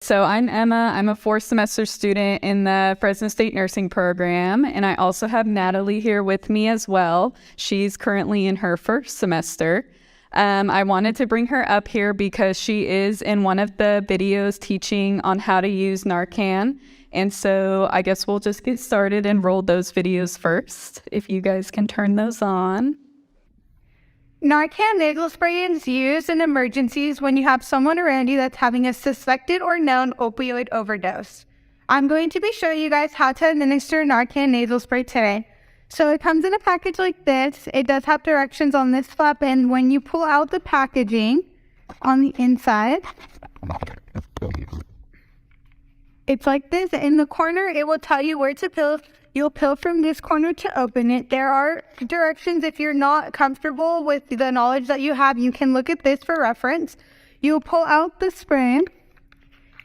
So I'm Emma. I'm a fourth semester student in the Fresno State nursing program, and I also have Natalie here with me as well. She's currently in her first semester. I wanted to bring her up here because she is in one of the videos teaching on how to use NARCAN. And so I guess we'll just get started and roll those videos first, if you guys can turn those on. NARCAN nasal spray is used in emergencies when you have someone around you that's having a suspected or known opioid overdose. I'm going to be showing you guys how to administer NARCAN nasal spray today. So it comes in a package like this. It does have directions on this flap, and when you pull out the packaging on the inside, it's like this. In the corner, it will tell you where to pill. You'll pill from this corner to open it. There are directions. If you're not comfortable with the knowledge that you have, you can look at this for reference. You'll pull out the spray,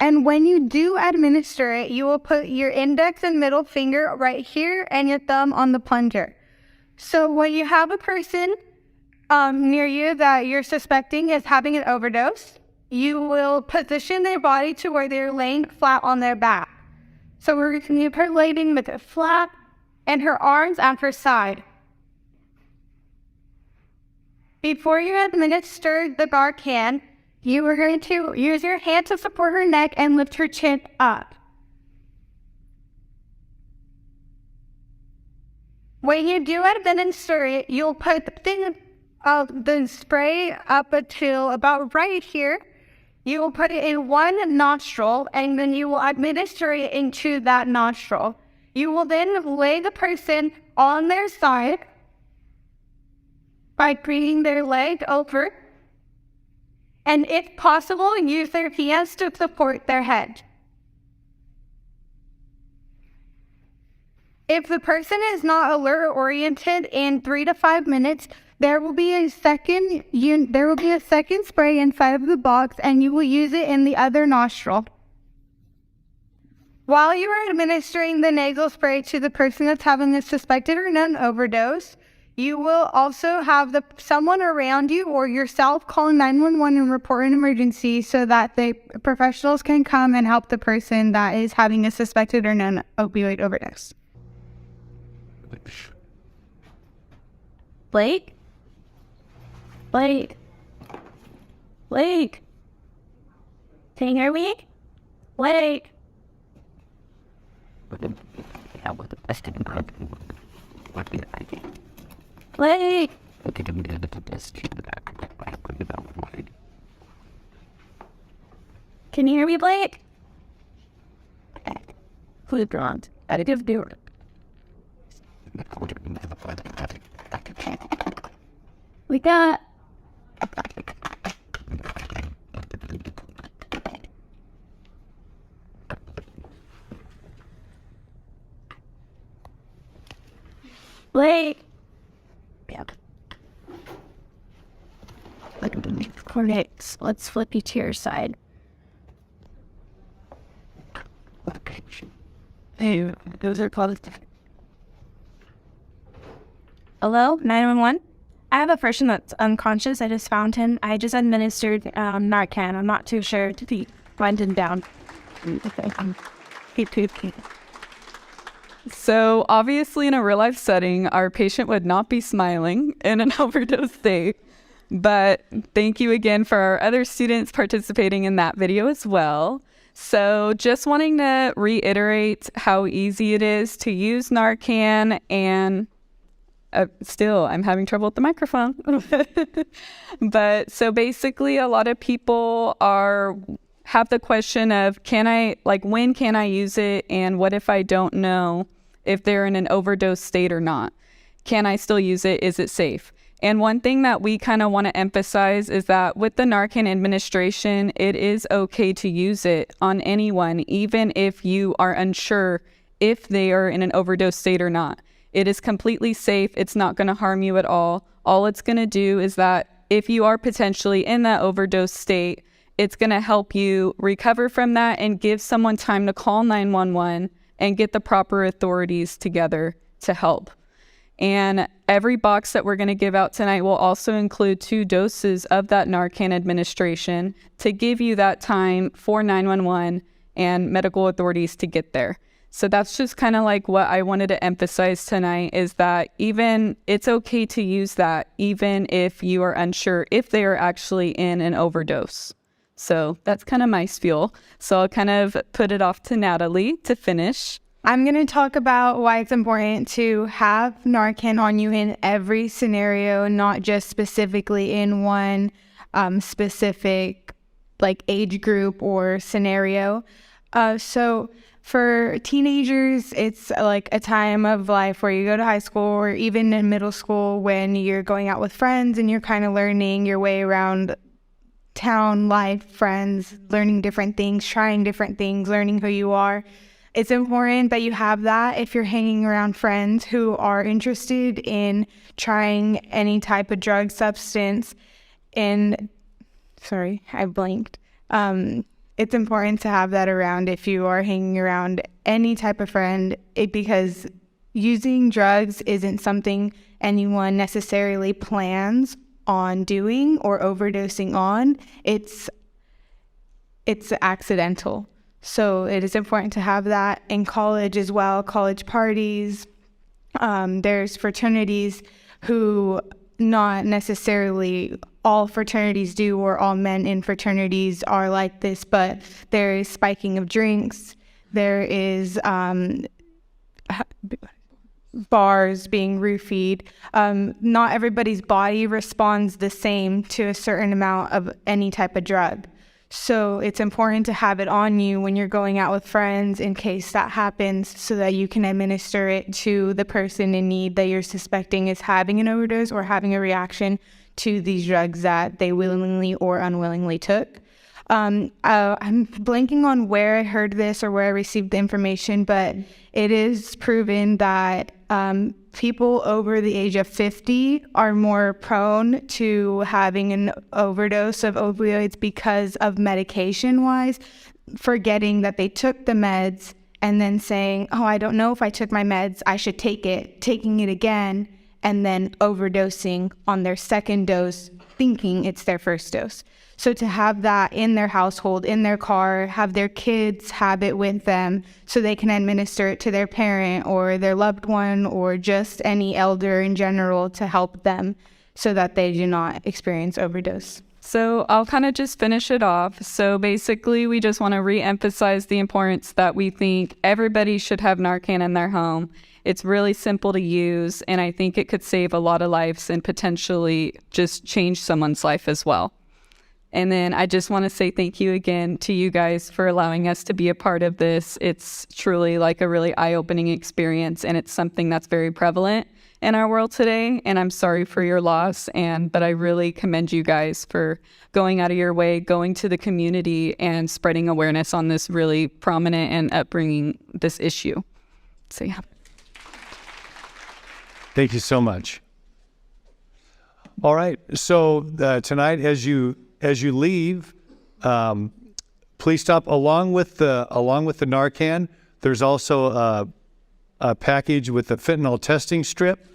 and when you do administer it, you will put your index and middle finger right here and your thumb on the plunger. So when you have a person near you that you're suspecting is having an overdose, you will position their body to where they're laying flat on their back. So we're going to put her laying with a flat and her arms at her side. Before you administer the NARCAN, you are going to use your hand to support her neck and lift her chin up. When you do administer it, you'll put the thing of the spray up until about right here. You will put it in one nostril, and then you will administer it into that nostril. You will then lay the person on their side by bringing their leg over, and if possible, use their hands to support their head. If the person is not alert or oriented in 3 to 5 minutes, there will be a second spray inside of the box, and you will use it in the other nostril. While you are administering the nasal spray to the person that's having a suspected or known overdose, you will also have someone around you or yourself call 911 and report an emergency so that the professionals can come and help the person that is having a suspected or known opioid overdose. Blake? Blake? Blake? Can you hear me? Blake? Blake? Can you hear me, Blake? Who's drawn? Additive doer. We got Blake. Yep. Coordinates. Let's flip you to your side. Hey, those are called. Hello, 911. I have a person that's unconscious. I just found him. I just administered NARCAN. I'm not too sure to be winding down. So obviously in a real life setting, our patient would not be smiling in an overdose state. But thank you again for our other students participating in that video as well. So just wanting to reiterate how easy it is to use NARCAN, and still, I'm having trouble with the microphone. But so basically, a lot of people have the question of, when can I use it? And what if I don't know if they're in an overdose state or not? Can I still use it? Is it safe? And one thing that we kind of want to emphasize is that with the NARCAN administration, it is okay to use it on anyone, even if you are unsure if they are in an overdose state or not. It is completely safe. It's not going to harm you at all. All it's going to do is that if you are potentially in that overdose state, it's going to help you recover from that and give someone time to call 911 and get the proper authorities together to help. And every box that we're going to give out tonight will also include 2 doses of that NARCAN administration to give you that time for 911 and medical authorities to get there. So that's just kind of like what I wanted to emphasize tonight, is that even it's okay to use that even if you are unsure if they are actually in an overdose. So that's kind of my spiel. So I'll kind of put it off to Natalie to finish. I'm going to talk about why it's important to have NARCAN on you in every scenario, not just specifically in one specific like age group or scenario. So for teenagers, it's like a time of life where you go to high school or even in middle school when you're going out with friends and you're kind of learning your way around town life, friends, learning different things, trying different things, learning who you are. It's important that you have that if you're hanging around friends who are interested in trying any type of drug, substance. And sorry, I blanked. It's important to have that around if you are hanging around any type of friend, because using drugs isn't something anyone necessarily plans on doing or overdosing on. It's accidental. So it is important to have that in college as well, college parties. There's fraternities who not necessarily all fraternities do, or all men in fraternities are like this, but there is spiking of drinks. There is bars being roofied. Not everybody's body responds the same to a certain amount of any type of drug. So it's important to have it on you when you're going out with friends in case that happens, so that you can administer it to the person in need that you're suspecting is having an overdose or having a reaction to these drugs that they willingly or unwillingly took. I'm blanking on where I heard this or where I received the information, but it is proven that people over the age of 50 are more prone to having an overdose of opioids because of medication-wise, forgetting that they took the meds and then saying, oh, I don't know if I took my meds, I should take it, taking it again, and then overdosing on their second dose, thinking it's their first dose. So to have that in their household, in their car, have their kids have it with them so they can administer it to their parent or their loved one or just any elder in general to help them so that they do not experience overdose. So I'll kind of just finish it off. So basically, we just want to re-emphasize the importance that we think everybody should have NARCAN in their home. It's really simple to use, and I think it could save a lot of lives and potentially just change someone's life as well. And then I just want to say thank you again to you guys for allowing us to be a part of this. It's truly like a really eye-opening experience, and it's something that's very prevalent in our world today. And I'm sorry for your loss, but I really commend you guys for going out of your way, going to the community and spreading awareness on this really prominent and upbringing this issue. So yeah. Thank you so much. All right. So tonight, as you leave, please stop along with the NARCAN. There's also a package with the fentanyl testing strip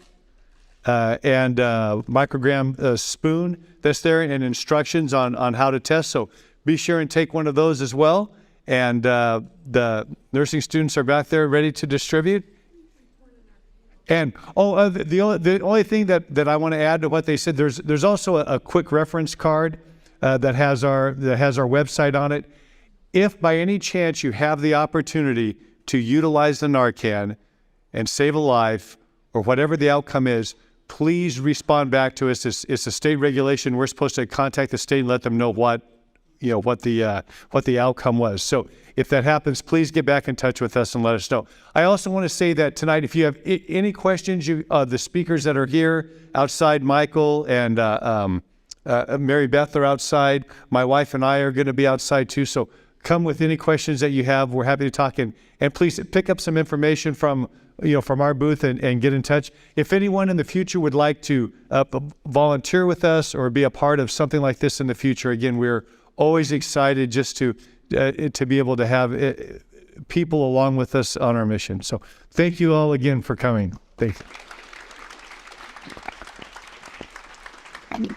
and microgram spoon that's there, and instructions on how to test. So be sure and take one of those as well. And the nursing students are back there ready to distribute. And the only thing that I want to add to what they said, there's also a quick reference card that has our website on it. If by any chance you have the opportunity to utilize the NARCAN and save a life, or whatever the outcome is, please respond back to us. It's a state regulation. We're supposed to contact the state and let them know what the outcome was. So if that happens, please get back in touch with us and let us know. I also want to say that tonight, if you have any questions, the speakers that are here outside, Michael and Mary Beth are outside. My wife and I are going to be outside too. So come with any questions that you have. We're happy to talk, and please pick up some information from our booth and get in touch. If anyone in the future would like to volunteer with us or be a part of something like this in the future, again, we're always excited just to be able to have people along with us on our mission. So thank you all again for coming. Thank you. any